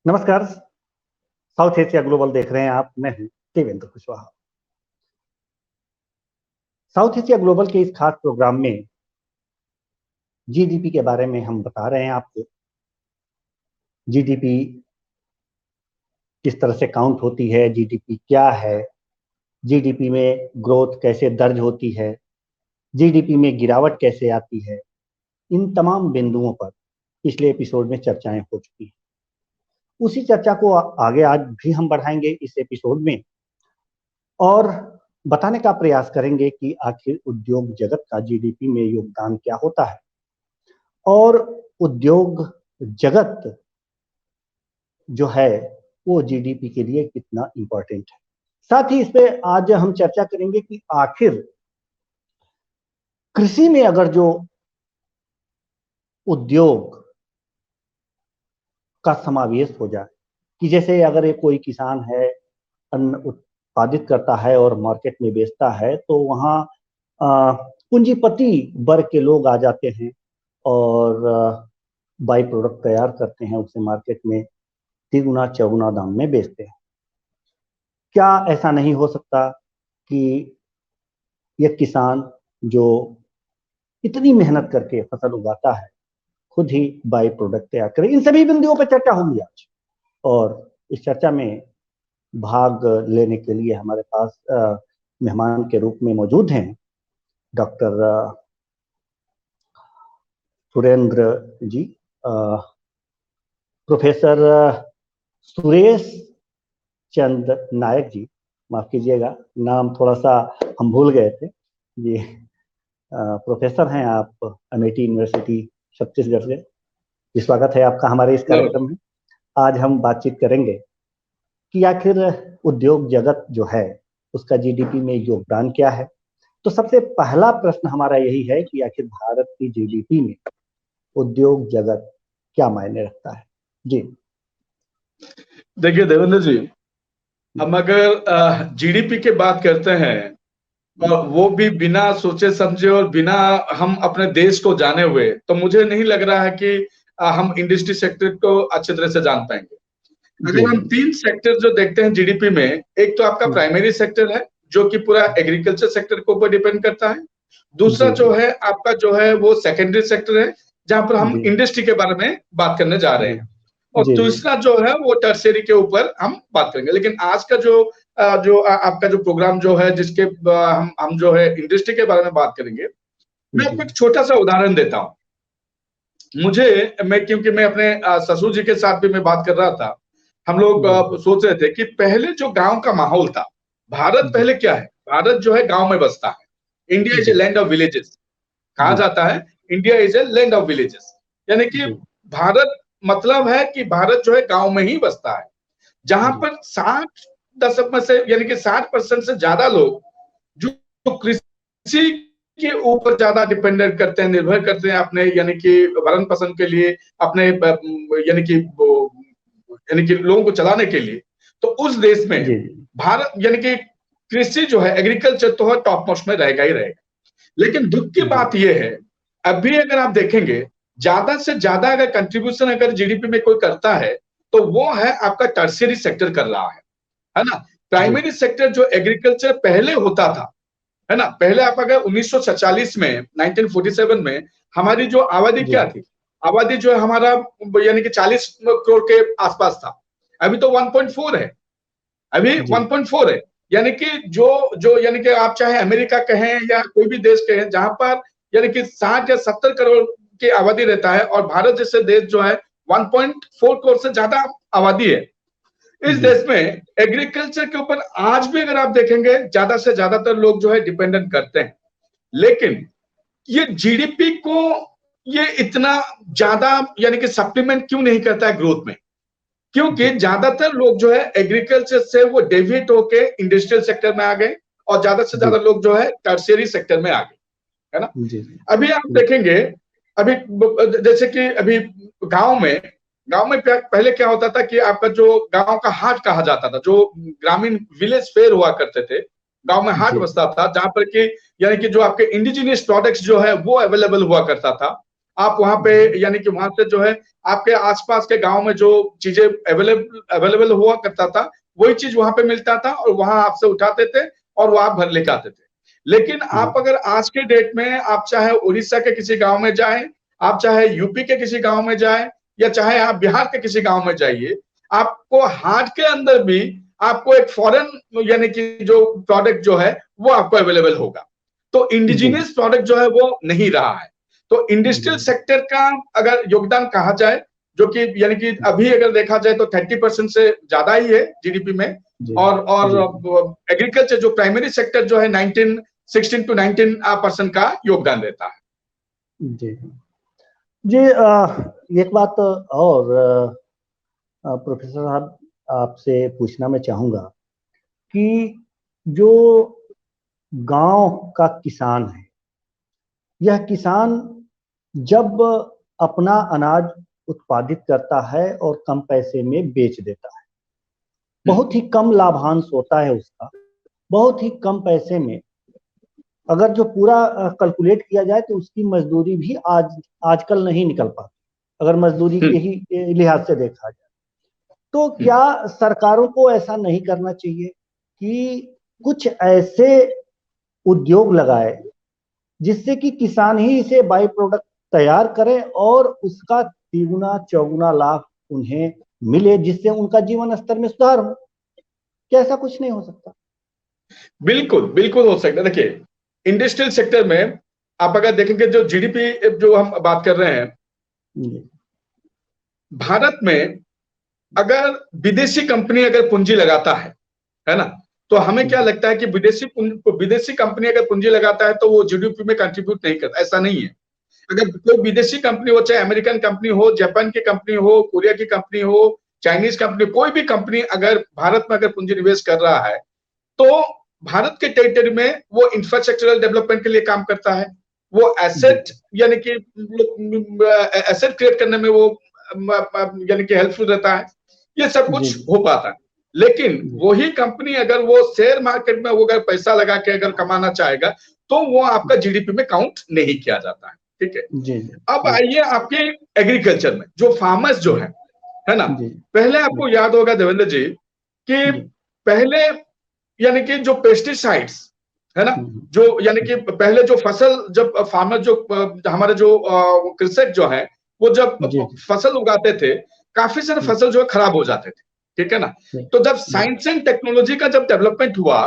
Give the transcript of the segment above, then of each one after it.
नमस्कार। South Asia global देख रहे हैं आप। मैं हूं Devendra Kushwaha. South Asia global के इस खास प्रोग्राम में जीडीपी के बारे में हम बता रहे हैं आपको। जीडीपी किस तरह से काउंट होती है, जीडीपी क्या है, जीडीपी में ग्रोथ कैसे दर्ज होती है, जीडीपी में गिरावट कैसे आती है, इन तमाम बिंदुओं पर पिछले एपिसोड में चर्चाएं हो चुकी हैं। उसी चर्चा को आगे आज भी हम बढ़ाएंगे इस एपिसोड में और बताने का प्रयास करेंगे कि आखिर उद्योग जगत का जीडीपी में योगदान क्या होता है और उद्योग जगत जो है वो जीडीपी के लिए कितना इंपॉर्टेंट है। साथ ही इस पे आज हम चर्चा करेंगे कि आखिर कृषि में अगर जो उद्योग का समावेश हो जाए कि जैसे अगर एक कोई किसान है, अन्न उत्पादित करता है और मार्केट में बेचता है, तो वहाँ पूंजीपति वर्ग के लोग आ जाते हैं और बाई प्रोडक्ट तैयार करते हैं, उसे मार्केट में तिगुना चौगुना दाम में बेचते हैं। क्या ऐसा नहीं हो सकता कि यह किसान जो इतनी मेहनत करके फसल उगाता है खुद ही बाई प्रोडक्ट तैयार करे? इन सभी बिंदुओं पर चर्चा होगी आज और इस चर्चा में भाग लेने के लिए हमारे पास मेहमान के रूप में मौजूद हैं डॉक्टर सुरेंद्र जी, प्रोफेसर सुरेश चंद नायक जी, माफ कीजिएगा नाम थोड़ा सा हम भूल गए थे जी। प्रोफेसर हैं आप अमेठी यूनिवर्सिटी छत्तीसगढ़ से। स्वागत है आपका हमारे इस कार्यक्रम में। आज हम बातचीत करेंगे कि आखिर उद्योग जगत जो है उसका जीडीपी में योगदान क्या है। तो सबसे पहला प्रश्न हमारा यही है कि आखिर भारत की जीडीपी में उद्योग जगत क्या मायने रखता है? जी देखिए देवेंद्र जी, हम अगर जीडीपी की बात करते हैं और वो भी बिना सोचे समझे और बिना हम अपने देश को जाने हुए, तो मुझे नहीं लग रहा है कि हम इंडस्ट्री सेक्टर को अच्छे तरह से जान पाएंगे। अगर हम तीन सेक्टर जो देखते हैं जीडीपी में, एक तो आपका प्राइमरी सेक्टर है जो कि पूरा एग्रीकल्चर सेक्टर के ऊपर डिपेंड करता है। दूसरा जो है आपका जो है वो सेकेंडरी सेक्टर है जहां पर हम इंडस्ट्री के बारे में बात करने जा रहे हैं, और दूसरा जो है वो टर्शियरी के ऊपर हम बात करेंगे। लेकिन आज का जो आपका जो प्रोग्राम जो है जिसके हम जो है इंडस्ट्री के बारे में बात करेंगे, मैं आपको एक छोटा सा उदाहरण देता हूँ। क्योंकि मैं अपने ससुर जी के साथ भी मैं बात कर रहा था, हम लोग सोच रहे थे कि पहले जो गांव का माहौल था, भारत पहले क्या है, भारत जो है गांव में बसता है। India is a land of villages कहा जाता है, India is a land of villages, यानी कि भारत मतलब है कि भारत जो है गांव में ही बसता है, जहां पर 60% में से यानी कि 60% से ज्यादा लोग जो कृषि के ऊपर ज्यादा डिपेंडेंट करते हैं, निर्भर करते हैं अपने यानी कि भरण पोषण के लिए, अपने यानी कि लोगों को चलाने के लिए। तो उस देश में भारत यानी कि कृषि जो है, एग्रीकल्चर तो है टॉप मोस्ट में रहेगा ही रहेगा। लेकिन दुख की बात यह है, अभी अगर आप देखेंगे ज्यादा से ज्यादा अगर कंट्रीब्यूशन अगर जीडीपी में कोई करता है तो वो है आपका टर्शियरी सेक्टर कर रहा है ना। प्राइमरी सेक्टर जो एग्रीकल्चर पहले होता था, है ना, पहले आप अगर 1947 में 1947 में हमारी जो आबादी क्या थी, आबादी जो है हमारा यानी कि 40 करोड़ के आसपास था। अभी तो 1.4 है, अभी 1.4 है। यानी कि जो यानी कि आप चाहे अमेरिका कहें या कोई भी देश कहें जहां पर यानी कि 60 या 70 करोड़ की आबादी रहता है, और भारत जैसे देश जो है 1.4 करोड़ से ज्यादा आबादी है, इस देश में एग्रीकल्चर के ऊपर आज भी अगर आप देखेंगे ज्यादा से ज्यादातर लोग जो है डिपेंडेंट करते हैं। लेकिन ये जीडीपी को ये इतना ज्यादा यानी कि सप्लीमेंट क्यों नहीं करता है ग्रोथ में? क्योंकि ज्यादातर लोग जो है एग्रीकल्चर से वो डेविएट होके इंडस्ट्रियल सेक्टर में आ गए और ज्यादा से ज्यादा लोग जो है टर्शियरी सेक्टर में आ गए, है ना। अभी आप देखेंगे, अभी जैसे कि अभी गांव में पहले क्या होता था कि आपका जो गांव का हाट कहा जाता था, जो ग्रामीण विलेज फेयर हुआ करते थे, गांव में हाट बसता था जहां पर कि यानी कि जो आपके इंडिजिनियस प्रोडक्ट्स जो है वो अवेलेबल हुआ करता था। आप वहां पे यानी कि वहां से जो है आपके आसपास के गांव में जो चीजें अवेलेबल हुआ करता था वही चीज वहां पे मिलता था और वहां आपसे उठाते थे और वो आप भर लेके आते थे। लेकिन आप अगर आज के डेट में आप चाहे उड़ीसा के किसी गांव में जाएं, आप चाहे यूपी के किसी गांव में जाएं, या चाहे आप बिहार के किसी गांव में जाइए, आपको हाट के अंदर भी आपको एक फॉरेन यानी कि जो प्रोडक्ट जो है वो आपको अवेलेबल होगा। तो इंडिजिनियस प्रोडक्ट जो है वो नहीं रहा है। तो इंडस्ट्रियल सेक्टर का अगर योगदान कहा जाए, जो कि यानी कि अभी अगर देखा जाए तो 30% से ज्यादा ही है जीडीपी में, और एग्रीकल्चर जो प्राइमरी सेक्टर जो है 16 to 19% का योगदान देता है। जी जी, एक बात और प्रोफेसर साहब आपसे पूछना मैं चाहूंगा कि जो गांव का किसान है, यह किसान जब अपना अनाज उत्पादित करता है और कम पैसे में बेच देता है, बहुत ही कम लाभांश होता है उसका, बहुत ही कम पैसे में, अगर जो पूरा कैलकुलेट किया जाए तो उसकी मजदूरी भी आजकल नहीं निकल पाती, अगर मजदूरी के ही लिहाज से देखा जाए। तो क्या सरकारों को ऐसा नहीं करना चाहिए कि कुछ ऐसे उद्योग लगाए जिससे कि किसान ही इसे बाई प्रोडक्ट तैयार करे और उसका तिगुना चौगुना लाभ उन्हें मिले, जिससे उनका जीवन स्तर में सुधार हो? क्या ऐसा कुछ नहीं हो सकता? बिल्कुल बिल्कुल हो सकता है। देखिए, इंडस्ट्रियल सेक्टर में आप अगर देखेंगे जो जीडीपी जो हम बात कर रहे हैं, भारत में अगर विदेशी कंपनी अगर पूंजी लगाता है ना, तो हमें क्या लगता है कि विदेशी कंपनी अगर पूंजी लगाता है तो वो जीडीपी में कंट्रीब्यूट नहीं करता, ऐसा नहीं है। अगर कोई विदेशी कंपनी हो, चाहे अमेरिकन कंपनी हो, जापान की कंपनी हो, कोरिया की कंपनी हो, चाइनीज कंपनी, कोई भी कंपनी अगर भारत में अगर पूंजी निवेश कर रहा है तो भारत के टेरिटरी में वो इंफ्रास्ट्रक्चरल डेवलपमेंट के लिए काम करता है, वो एसेट यानी कि एसेट क्रिएट करने में वो यानी कि हेल्पफुल रहता है, ये सब कुछ हो पाता है। लेकिन वही कंपनी अगर वो शेयर मार्केट में वो अगर पैसा लगा के अगर कमाना चाहेगा तो वो आपका जीडीपी में काउंट नहीं किया जाता है। ठीक है, अब आइए आपके एग्रीकल्चर में जो फार्मर्स जो है ना, पहले आपको याद होगा देवेंद्र जी कि पहले यानी कि जो पेस्टिसाइड्स है ना, जो यानी कि पहले जो फसल जब फार्मर जो हमारे जो कृषक जो है वो जब फसल उगाते थे, काफी सारे फसल जो है खराब हो जाते थे। ठीक है ना, तो जब साइंस एंड टेक्नोलॉजी का जब डेवलपमेंट हुआ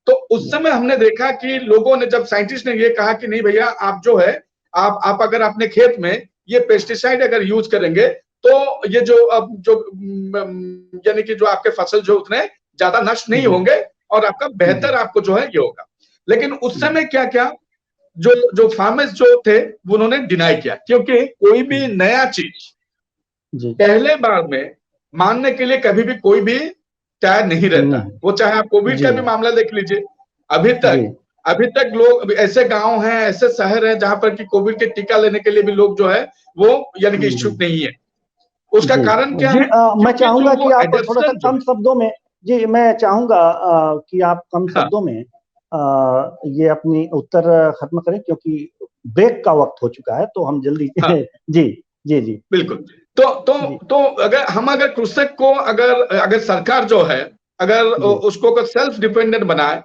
तो उस समय हमने देखा कि लोगों ने, जब साइंटिस्ट ने ये कहा कि नहीं भैया आप जो है आप अगर अपने खेत में ये पेस्टिसाइड अगर यूज करेंगे तो ये जो अब जो यानी कि जो आपके फसल जो उतने ज्यादा नष्ट नहीं होंगे और आपका बेहतर आपको जो है ये होगा। लेकिन उस समय क्या क्या जो जो फार्मर्स जो थे उन्होंने डिनाई किया, क्योंकि कोई भी नया चीज पहले बार में मानने के लिए कभी भी कोई भी तैयार नहीं रहता। वो चाहे आप कोविड का भी मामला देख लीजिए, अभी तक लोग ऐसे गांव हैं, ऐसे शहर हैं जहां पर कि कोविड के टीका लेने के लिए भी लोग जो है वो यानी कि इच्छुक नहीं है। उसका कारण क्या है? मैं चाहूंगा कि आप थोड़ा सा कम शब्दों में, जी मैं चाहूंगा कि आप कम शब्दों में ये अपनी उत्तर खत्म करें, क्योंकि ब्रेक का वक्त हो चुका है, तो हम जल्दी जी जी जी बिल्कुल। तो अगर कृषक को अगर सरकार जो है अगर उसको अगर सेल्फ डिपेंडेंट बनाए,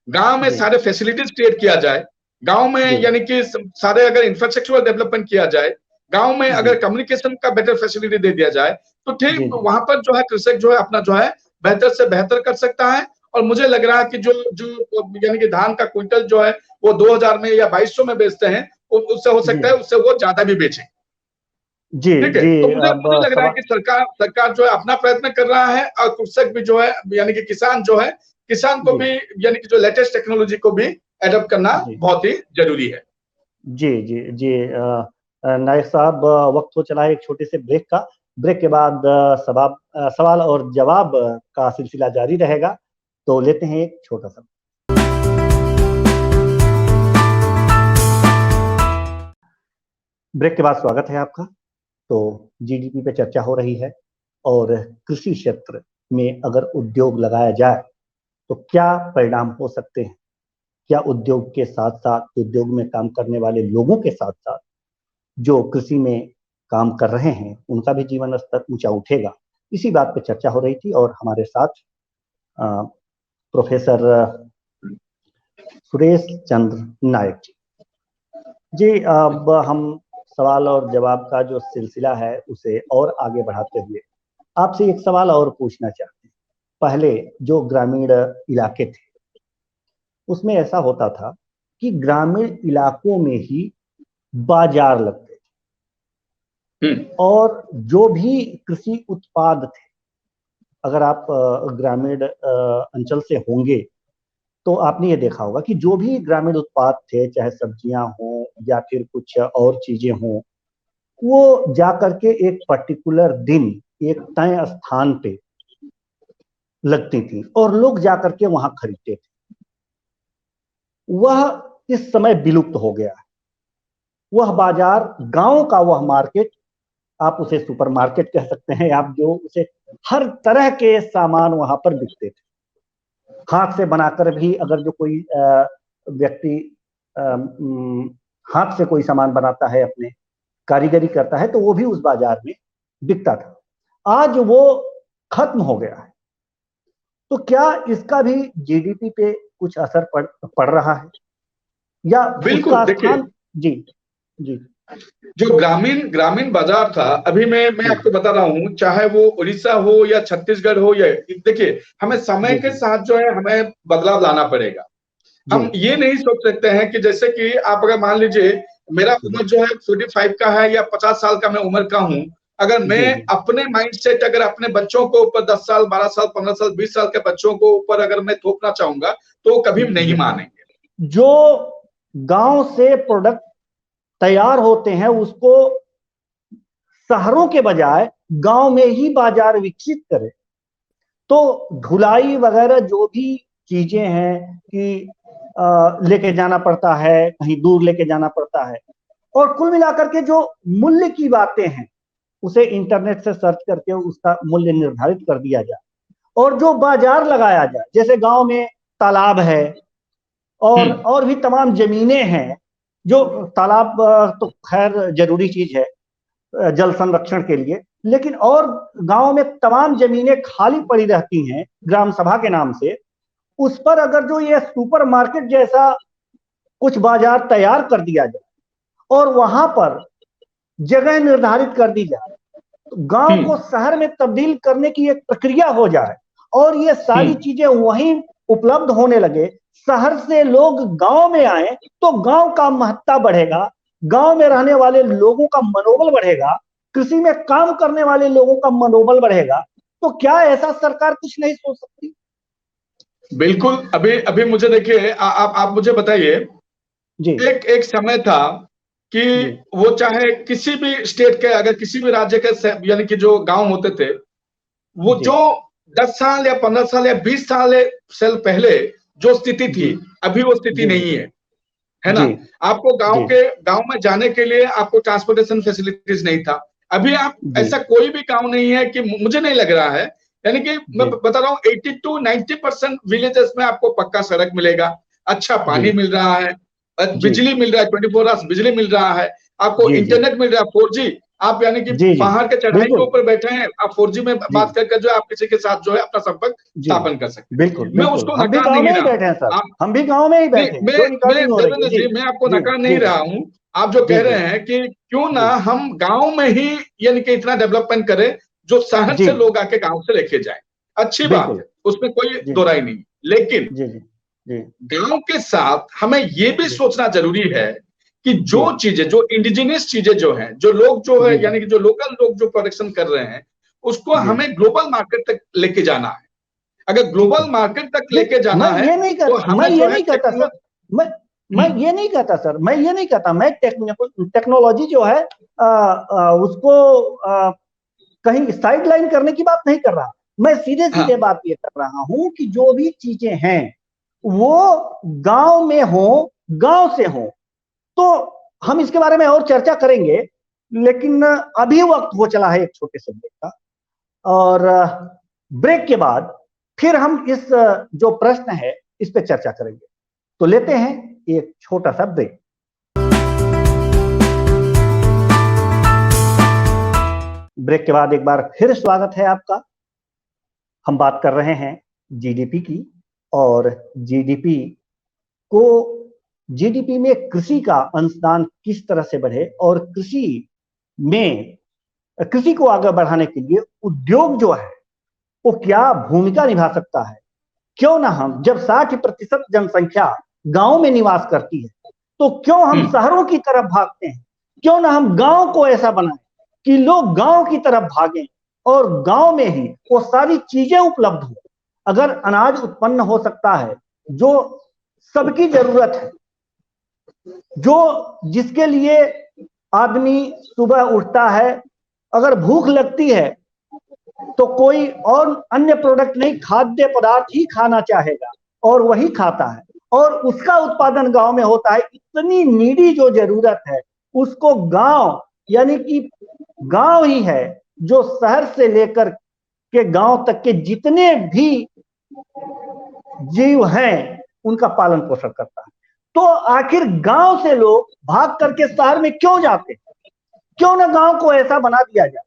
गांव में सारे फैसिलिटीज क्रिएट किया जाए, गांव में यानी कि सारे अगर इंफ्रास्ट्रक्चरल डेवलपमेंट किया जाए, गांव में अगर कम्युनिकेशन का बेटर फैसिलिटी दे दिया जाए तो ठीक वहां पर जो है कृषक जो है अपना जो है बेहतर से बेहतर कर सकता है। और मुझे लग रहा है कि जो जो यानी कि धान का क्विंटल जो है वो 2000 में या 2200 में बेचते हैं, उससे हो सकता है उससे वो ज्यादा भी बेचे। जी ठीक है, तो मुझे लग रहा है कि सरकार जो है अपना प्रयत्न कर रहा है और कृषक भी जो है यानी कि किसान जो है, किसान को भी यानी कि जो लेटेस्ट टेक्नोलॉजी को भी एडॉप्ट करना बहुत ही जरूरी है। जी जी जी, नायक साहब वक्त हो चला है एक छोटे से ब्रेक का। ब्रेक के बाद सवाल और जवाब का सिलसिला जारी रहेगा, तो लेते हैं एक छोटा सा। ब्रेक के बाद स्वागत है आपका। तो जीडीपी पे चर्चा हो रही है और कृषि क्षेत्र में अगर उद्योग लगाया जाए तो क्या परिणाम हो सकते हैं, क्या उद्योग के साथ साथ उद्योग में काम करने वाले लोगों के साथ साथ जो कृषि में काम कर रहे हैं उनका भी जीवन स्तर ऊंचा उठेगा। इसी बात पे चर्चा हो रही थी और हमारे साथ प्रोफेसर सुरेश चंद्र नायक जी। अब हम सवाल और जवाब का जो सिलसिला है उसे और आगे बढ़ाते हुए आपसे एक सवाल और पूछना चाहते हैं। पहले जो ग्रामीण इलाके थे उसमें ऐसा होता था कि ग्रामीण इलाकों में ही बाजार लगते थे और जो भी कृषि उत्पाद थे, अगर आप ग्रामीण अंचल से होंगे तो आपने ये देखा होगा कि जो भी ग्रामीण उत्पाद थे, चाहे सब्जियां हों या फिर कुछ और चीजें हों, वो जाकर के एक पर्टिकुलर दिन एक तय स्थान पे लगती थी और लोग जाकर के वहां खरीदते थे। वह इस समय विलुप्त हो गया है। वह बाजार, गांव का वह मार्केट, आप उसे सुपरमार्केट कह सकते हैं, आप जो उसे हर तरह के सामान वहां पर बिकते थे। हाथ से बनाकर भी अगर जो कोई व्यक्ति हाथ से कोई सामान बनाता है, अपने कारीगरी करता है, तो वो भी उस बाजार में बिकता था। आज वो खत्म हो गया है। तो क्या इसका भी जीडीपी पे कुछ असर पड़ रहा है या बिल्कुल। देखिए, जी जी, जो ग्रामीण बाजार था, अभी मैं आपको बता रहा हूँ, चाहे वो उड़ीसा हो या छत्तीसगढ़ हो, या देखिए, हमें समय के साथ जो है हमें बदलाव लाना पड़ेगा। हम ये नहीं सोच सकते हैं कि जैसे कि आप अगर मान लीजिए मेरा उम्र जो है 45 का है या 50 साल का मैं उम्र का हूं, अगर मैं अपने माइंडसेट अगर अपने बच्चों को ऊपर 10 साल 12 साल 15 साल 20 साल के बच्चों को ऊपर अगर मैं थोपना चाहूंगा तो कभी नहीं मानेंगे। जो गांव से प्रोडक्ट तैयार होते हैं उसको शहरों के बजाय गांव में ही बाजार विकसित करें, तो धुलाई वगैरह जो भी चीजें हैं कि लेके जाना पड़ता है, कहीं दूर लेके जाना पड़ता है, और कुल मिलाकर के जो मूल्य की बातें हैं उसे इंटरनेट से सर्च करके उसका मूल्य निर्धारित कर दिया जाए और जो बाजार लगाया जाए। जैसे गांव में तालाब है और भी तमाम जमीनें हैं, जो तालाब तो खैर जरूरी चीज है जल संरक्षण के लिए, लेकिन और गांव में तमाम जमीनें खाली पड़ी रहती हैं ग्राम सभा के नाम से, उस पर अगर जो ये सुपरमार्केट जैसा कुछ बाजार तैयार कर दिया जाए और वहां पर जगह निर्धारित कर दी जाए, तो गांव को शहर में तब्दील करने की एक प्रक्रिया हो जाए और ये सारी चीजें वहीं उपलब्ध होने लगे, शहर से लोग गांव में आए तो गांव का महत्ता बढ़ेगा, गांव में रहने वाले लोगों का मनोबल बढ़ेगा, कृषि में काम करने वाले लोगों का मनोबल बढ़ेगा। तो क्या ऐसा सरकार कुछ नहीं सोच सकती? बिल्कुल। अभी मुझे देखिए, आप मुझे बताइए, एक समय था कि वो चाहे किसी भी स्टेट के, अगर किसी भी राज्य के यानी कि जो गांव होते थे, वो जो 10 साल या 15 साल या 20 साल पहले जो स्थिति थी, अभी वो स्थिति नहीं है ना। आपको गांव में जाने के लिए आपको ट्रांसपोर्टेशन फैसिलिटीज नहीं था। अभी आप ऐसा कोई भी गांव नहीं है कि, मुझे नहीं लग रहा है, यानी कि मैं बता रहा हूँ 80 to 90% विलेजेस में आपको पक्का सड़क मिलेगा, अच्छा पानी मिल रहा है, बिजली मिल रहा है, 24 आवर्स बिजली मिल रहा है, आपको इंटरनेट मिल रहा है 4G। आप यानी कि पहाड़ के चढ़ाई के ऊपर बैठे हैं, आप 4G में बात करके जो आप किसी के साथ जो है अपना संपर्क स्थापन कर सकते हैं। बिल्कुल, मैं उसको हम भी गांव में ही बैठे हैं सर, हम भी गांव में ही बैठे हैं। देवेंद्र जी, मैं आपको नकार नहीं रहा हूं। आप जो कह रहे हैं कि क्यों ना हम गांव में ही यानी कि इतना डेवलपमेंट करें जो शहर से लोग आके गांव से लेके जाए, अच्छी बात है, उसमें कोई दोराई नहीं। लेकिन गांव के साथ हमें ये भी सोचना जरूरी है कि जो चीजें, जो इंडिजिनियस चीजें जो हैं, जो लोग जो है यानी कि जो लोकल लोग जो प्रोडक्शन कर रहे हैं, उसको हमें ग्लोबल मार्केट तक लेके जाना है। अगर ग्लोबल मार्केट तक लेके जाना है तो हमें जो है मैं ये नहीं कहता सर, मैं ये नहीं कहता, मैं टेक्नोलॉजी जो है उसको कहीं साइडलाइन करने की बात नहीं कर रहा। मैं सीधे सीधे बात ये कर रहा हूं कि जो भी चीजें हैं वो गांव में हो, गांव से हो, तो हम इसके बारे में और चर्चा करेंगे। लेकिन अभी वक्त हो चला है एक छोटे से ब्रेक का, और ब्रेक के बाद फिर हम इस जो प्रश्न है इस पे चर्चा करेंगे। तो लेते हैं एक छोटा सा ब्रेक। ब्रेक के बाद एक बार फिर स्वागत है आपका। हम बात कर रहे हैं जीडीपी की, और जीडीपी में कृषि का अंशदान किस तरह से बढ़े, और कृषि को आगे बढ़ाने के लिए उद्योग जो है वो क्या भूमिका निभा सकता है। क्यों ना हम, जब 60% जनसंख्या गांव में निवास करती है, तो क्यों हम शहरों की तरफ भागते हैं? क्यों ना हम गांव को ऐसा बनाएं कि लोग गांव की तरफ भागें और गांव में ही वो सारी चीजें उपलब्ध हो। अगर अनाज उत्पन्न हो सकता है जो सबकी जरूरत है, जिसके लिए आदमी सुबह उठता है, अगर भूख लगती है तो कोई और अन्य प्रोडक्ट नहीं, खाद्य पदार्थ ही खाना चाहेगा और वही खाता है, और उसका उत्पादन गांव में होता है। इतनी नीडी जो जरूरत है उसको गांव, यानी कि गांव ही है जो शहर से लेकर के गांव तक के जितने भी जीव हैं उनका पालन पोषण करता है। तो आखिर गांव से लोग भाग करके शहर में क्यों जाते? क्यों ना गांव को ऐसा बना दिया जाए?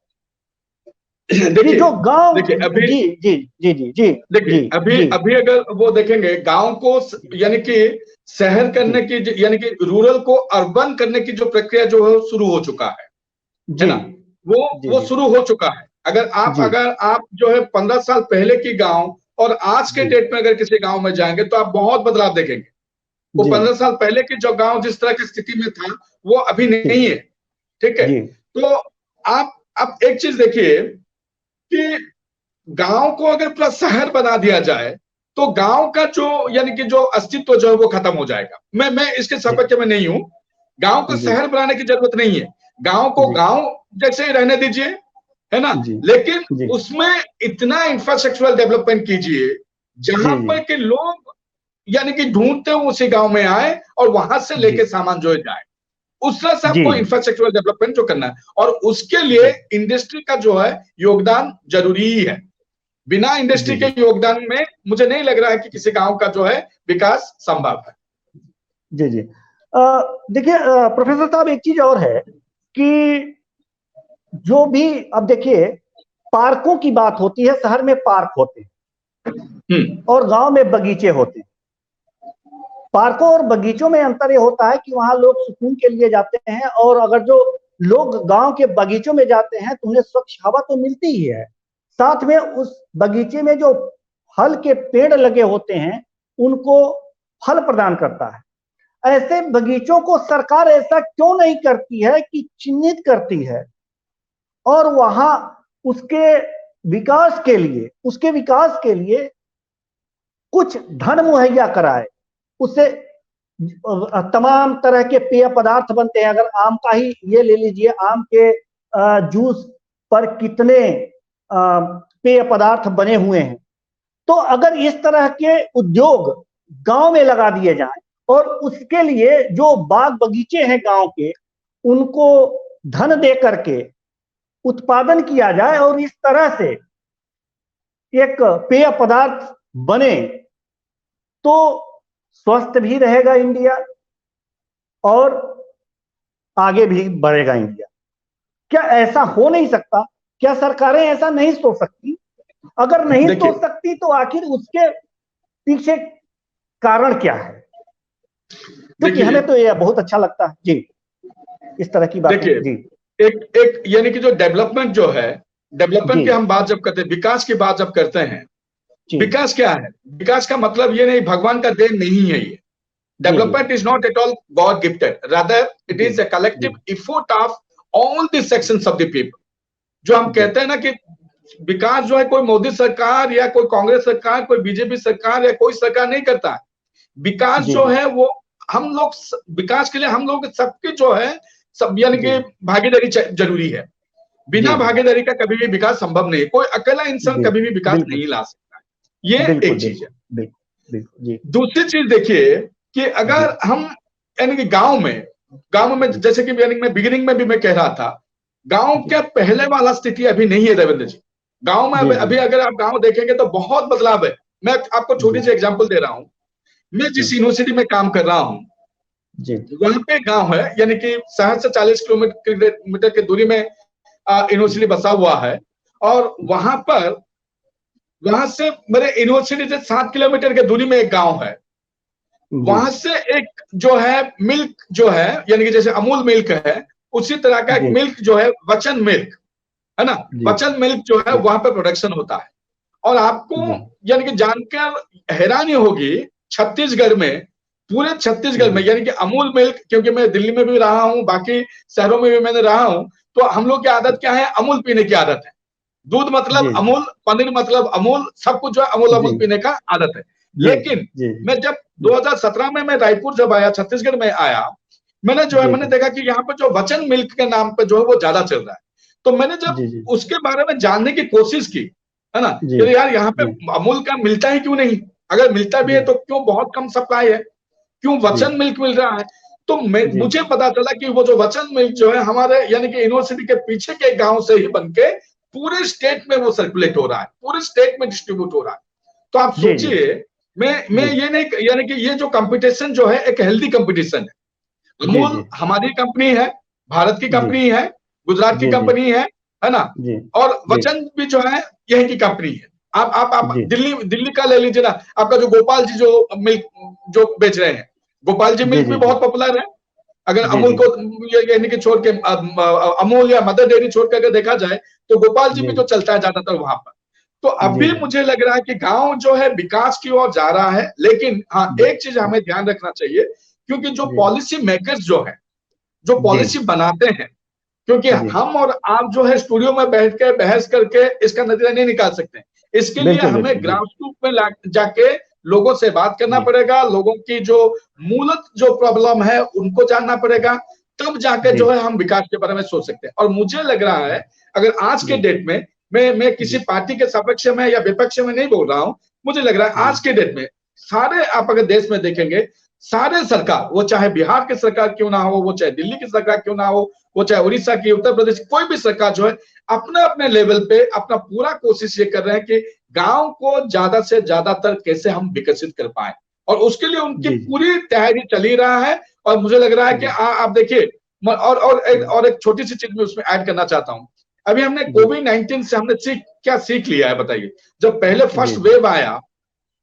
देखिए जो गांव, देखिए अभी जी जी जी जी जी देखिए अभी अगर वो देखेंगे गांव को, यानी कि शहर करने की, यानी कि रूरल को अर्बन करने की जो प्रक्रिया जो है शुरू हो चुका है ना, वो शुरू हो चुका है। अगर आप जो है 15 साल पहले की गांव और आज के डेट में अगर किसी गांव में जाएंगे तो आप बहुत बदलाव देखेंगे। वो 15 साल पहले की जो गांव जिस तरह की स्थिति में था वो अभी नहीं है, ठीक है। तो आप एक चीज देखिए कि गांव को अगर पूरा शहर बना दिया जाए तो गांव का जो, यानी कि जो अस्तित्व जो है वो खत्म हो जाएगा। मैं इसके सपक्ष में नहीं हूं। गांव को शहर बनाने की जरूरत नहीं है, गांव को गांव जैसे ही रहने दीजिए, है ना, लेकिन उसमें इतना इंफ्रास्ट्रक्चरल डेवलपमेंट कीजिए जहां पर के लोग, यानी कि ढूंढते हुए उसी गांव में आए और वहां से लेके सामान जो जाए। उस तरह से आपको इंफ्रास्ट्रक्चरल डेवलपमेंट जो करना है, और उसके लिए इंडस्ट्री का जो है योगदान जरूरी है। बिना इंडस्ट्री के योगदान में मुझे नहीं लग रहा है कि किसी गांव का जो है विकास संभव है। जी जी देखिए प्रोफेसर साहब, एक चीज और है कि जो भी, अब देखिए, पार्कों की बात होती है, शहर में पार्क होते हैं और गांव में बगीचे होते हैं। पार्कों और बगीचों में अंतर ये होता है कि वहां लोग सुकून के लिए जाते हैं, और अगर जो लोग गांव के बगीचों में जाते हैं तो उन्हें स्वच्छ हवा तो मिलती ही है, साथ में उस बगीचे में जो फल के पेड़ लगे होते हैं उनको फल प्रदान करता है। ऐसे बगीचों को सरकार ऐसा क्यों नहीं करती है कि चिन्हित करती है और वहां उसके विकास के लिए कुछ धन मुहैया कराए, उससे तमाम तरह के पेय पदार्थ बनते हैं। अगर आम का ही ये ले लीजिए, आम के जूस पर कितने पेय पदार्थ बने हुए हैं। तो अगर इस तरह के उद्योग गांव में लगा दिए जाएं और उसके लिए जो बाग बगीचे हैं गांव के, उनको धन दे करके उत्पादन किया जाए और इस तरह से एक पेय पदार्थ बने, तो स्वस्थ भी रहेगा इंडिया और आगे भी बढ़ेगा इंडिया। क्या ऐसा हो नहीं सकता? क्या सरकारें ऐसा नहीं सोच सकती? अगर नहीं सोच सकती तो आखिर उसके पीछे कारण क्या है? क्योंकि हमें तो यह बहुत अच्छा लगता है जी, इस तरह की बातें। जी, एक यानी कि जो डेवलपमेंट जो है, डेवलपमेंट की हम बात जब करते हैं, विकास की बात जब करते हैं, विकास क्या है? विकास का मतलब ये नहीं भगवान का देन नहीं है। ये development is not at all God gifted, rather it is a collective effort of all the sections of the people. जो हम कहते हैं ना कि विकास जो है कोई मोदी सरकार या कोई कांग्रेस सरकार, कोई बीजेपी सरकार या कोई सरकार नहीं करता है। विकास जो है वो हम लोग, विकास के लिए हम लोग सबके जो है सब, यानी कि भागीदारी जरूरी है। बिना भागीदारी का कभी भी विकास संभव नहीं है। कोई अकेला इंसान कभी भी विकास नहीं ला सकता। ये एक चीज है। दूसरी चीज देखिए कि अगर हम, यानी कि गांव में जैसे कि मैं बिगिनिंग में भी मैं कह रहा था, गांव क्या पहले वाला स्थिति अभी नहीं है रविंद्र जी। गांव में अभी अगर आप गांव देखेंगे तो बहुत बदलाव है। मैं आपको छोटी सी एग्जांपल दे रहा हूं। मैं जिस यूनिवर्सिटी में काम कर रहा हूं वहां पे गांव है, यानी कि शहर से 40 किलोमीटर की दूरी में यूनिवर्सिटी बसा हुआ है, और वहां से मेरे यूनिवर्सिटी से 7 किलोमीटर की दूरी में एक गांव है। वहां से एक जो है मिल्क जो है, यानी कि जैसे अमूल मिल्क है, उसी तरह का एक मिल्क जो है वचन मिल्क है ना, वचन मिल्क जो है वहां पे प्रोडक्शन होता है। और आपको यानी कि जानकर हैरानी होगी, छत्तीसगढ़ में, पूरे छत्तीसगढ़ में, यानी कि अमूल मिल्क, क्योंकि मैं दिल्ली में भी रहा हूं, बाकी शहरों में भी मैंने रहा हूं, तो हम लोग की आदत क्या है, अमूल पीने की आदत है। दूध मतलब अमूल, पनीर मतलब अमूल, सब कुछ जो है अमूल अमूल पीने का आदत है। लेकिन मैं जब 2017 में मैं रायपुर जब आया, छत्तीसगढ़ में आया, मैंने देखा कि यहाँ पे जो वचन मिल्क के नाम पे जो है वो ज्यादा चल रहा है। तो मैंने जब उसके बारे में जानने की कोशिश की, है ना, कि यार यहाँ पे अमूल का मिलता है क्यों नहीं, अगर मिलता भी है तो क्यों बहुत कम सप्लाई है, क्यों वचन मिल्क मिल रहा है। तो मुझे पता चला कि वो जो वचन मिल्क जो है हमारे यानी कि यूनिवर्सिटी के पीछे के गांव से ही बन के पूरे स्टेट में वो सर्कुलेट हो रहा है, पूरे स्टेट में डिस्ट्रीब्यूट हो रहा है। तो आप सोचिए, मैं ये नहीं, यानी कि ये जो कंपटीशन जो है एक हेल्दी कंपटीशन है। अमूल हमारी कंपनी है, भारत की कंपनी है, गुजरात की कंपनी है ना, और वचन भी जो है यही की कंपनी है। आप दिल्ली का ले लीजिए ना, आपका जो गोपाल जी जो मिल्क जो बेच रहे हैं, गोपाल जी मिल्क भी बहुत पॉपुलर है। अगर अमूल को यानी कि छोड़ के अमूल या मदर डेयरी छोड़ के अगर देखा जाए तो गोपाल जी भी तो चलता है ज्यादातर वहां पर। तो अभी मुझे लग रहा है कि गांव जो है विकास की ओर जा रहा है, लेकिन हाँ एक चीज हमें ध्यान रखना चाहिए, क्योंकि जो पॉलिसी मेकर्स जो है, जो पॉलिसी बनाते हैं, क्योंकि हम और आप जो है स्टूडियो में बैठ के बहस करके इसका नतीजा नहीं निकाल सकते। इसके लिए हमें ग्रास रूट में जाके लोगों से बात करना पड़ेगा, लोगों की जो मूलत जो प्रॉब्लम है उनको जानना पड़ेगा, तब जाके जो है हम विकास के बारे में सोच सकते हैं। और मुझे लग रहा है अगर आज के डेट में, मैं किसी पार्टी के सपक्ष में या विपक्ष में नहीं बोल रहा हूं, मुझे लग रहा है आज के डेट में सारे, आप अगर देश में देखेंगे, सारे सरकार, वो चाहे बिहार की सरकार क्यों ना हो, वो चाहे दिल्ली की सरकार क्यों ना हो, वो चाहे उड़ीसा की, उत्तर प्रदेश, कोई भी सरकार जो है अपने अपने लेवल पे अपना पूरा कोशिश ये कर रहे हैं कि गांव को ज्यादा से ज्यादातर कैसे हम विकसित कर पाए, और उसके लिए उनकी पूरी तैयारी चल ही रहा है। और मुझे लग रहा है कि आप देखिए, और एक छोटी सी चीज मैं उसमें ऐड करना चाहता हूं। अभी हमने कोविड-19 से हमने क्या सीख लिया है बताइए। जब पहले फर्स्ट वेव आया,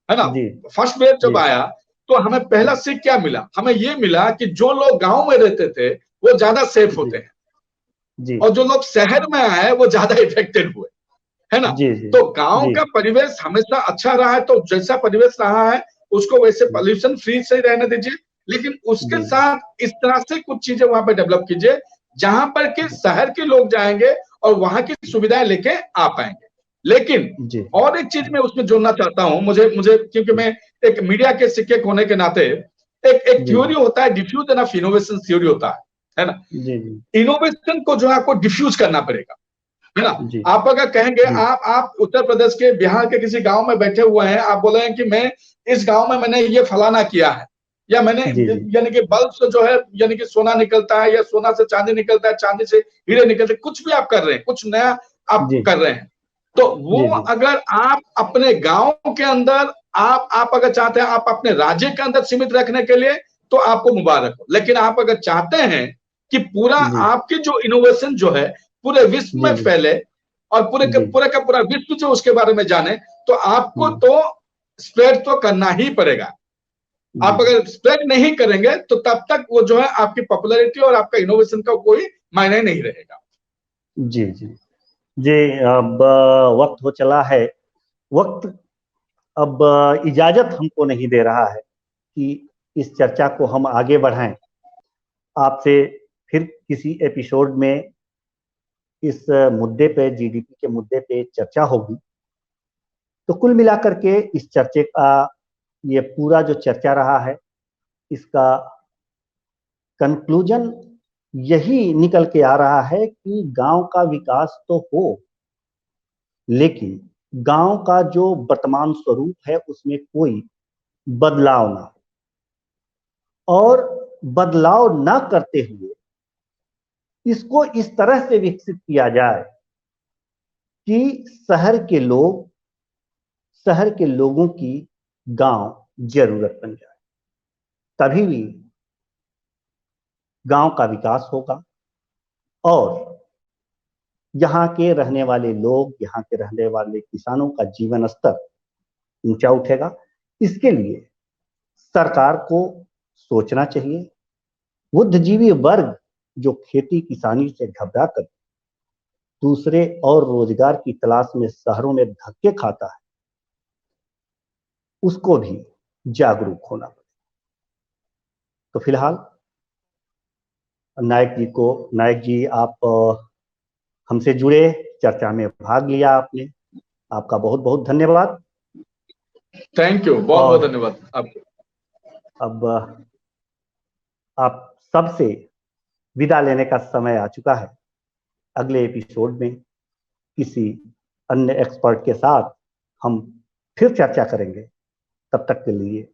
है ना, फर्स्ट वेव जब आया तो हमें पहला सीख क्या मिला, हमें ये मिला कि जो लोग गांव में रहते थे वो ज्यादा सेफ होते हैं, और जो लोग शहर में आए वो ज्यादा इफेक्टेड हुए, है ना। तो गांव का परिवेश हमेशा अच्छा रहा है, तो जैसा परिवेश रहा है उसको वैसे पॉल्यूशन फ्री से रहने दीजिए, लेकिन उसके साथ इस तरह से कुछ चीजें वहां पे डेवलप कीजिए जहां पर के शहर के लोग जाएंगे और वहां की सुविधाएं लेके आ पाएंगे। लेकिन और एक चीज मैं उसमें जोड़ना चाहता हूं, मुझे मुझे क्योंकि मैं एक मीडिया के शिक्षक होने के नाते, एक थ्योरी होता है, डिफ्यूजन ऑफ इनोवेशन थ्योरी होता है ना। इनोवेशन को जो है आपको डिफ्यूज करना पड़ेगा, है ना। आप अगर कहेंगे, आप उत्तर प्रदेश के, बिहार के किसी गांव में बैठे हुए हैं, आप बोले हैं कि मैं इस गांव में मैंने ये फलाना किया है, या मैंने यानी कि बल्ब से जो है यानी कि सोना निकलता है, या सोना से चांदी निकलता है, चांदी से हीरे निकलते, कुछ भी आप कर रहे हैं, कुछ नया आप कर रहे हैं, तो वो अगर आप अपने गांव के अंदर, आप अगर चाहते हैं आप अपने राज्य के अंदर सीमित रखने के लिए, तो आपको मुबारक हो। लेकिन आप अगर चाहते हैं कि पूरा आपकी जो इनोवेशन जो है पूरे विश्व में फैले, और पूरे का पूरा विश्व जो उसके बारे में जाने, तो आपको तो स्प्रेड तो करना ही पड़ेगा। आप अगर स्प्रेड नहीं करेंगे तो तब तक वो जो है आपकी पॉपुलैरिटी और आपका इनोवेशन का कोई मायने नहीं रहेगा। जी जी जी, अब वक्त हो चला है, वक्त अब इजाजत हमको नहीं दे रहा है कि इस चर्चा को हम आगे बढ़ाएं। आपसे फिर किसी एपिसोड में इस मुद्दे पे, जीडीपी के मुद्दे पे चर्चा होगी। तो कुल मिलाकर के इस चर्चे का, ये पूरा जो चर्चा रहा है, इसका कंक्लूजन यही निकल के आ रहा है कि गांव का विकास तो हो, लेकिन गांव का जो वर्तमान स्वरूप है उसमें कोई बदलाव ना हो, और बदलाव ना करते हुए इसको इस तरह से विकसित किया जाए कि शहर के लोगों की गांव जरूरत बन जाए। तभी भी गांव का विकास होगा और यहाँ के रहने वाले लोग, यहाँ के रहने वाले किसानों का जीवन स्तर ऊंचा उठेगा। इसके लिए सरकार को सोचना चाहिए। बुद्धिजीवी वर्ग जो खेती किसानी से घबरा कर दूसरे और रोजगार की तलाश में शहरों में धक्के खाता है, उसको भी जागरूक होना पड़ेगा। तो फिलहाल नायक जी आप हमसे जुड़े, चर्चा में भाग लिया आपने, आपका बहुत बहुत धन्यवाद। थैंक यू, बहुत बहुत धन्यवाद आपको। अब आप सबसे विदा लेने का समय आ चुका है। अगले एपिसोड में किसी अन्य एक्सपर्ट के साथ हम फिर चर्चा करेंगे। तब तक के लिए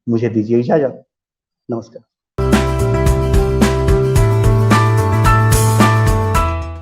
मुझे दीजिए इजाजत। नमस्कार।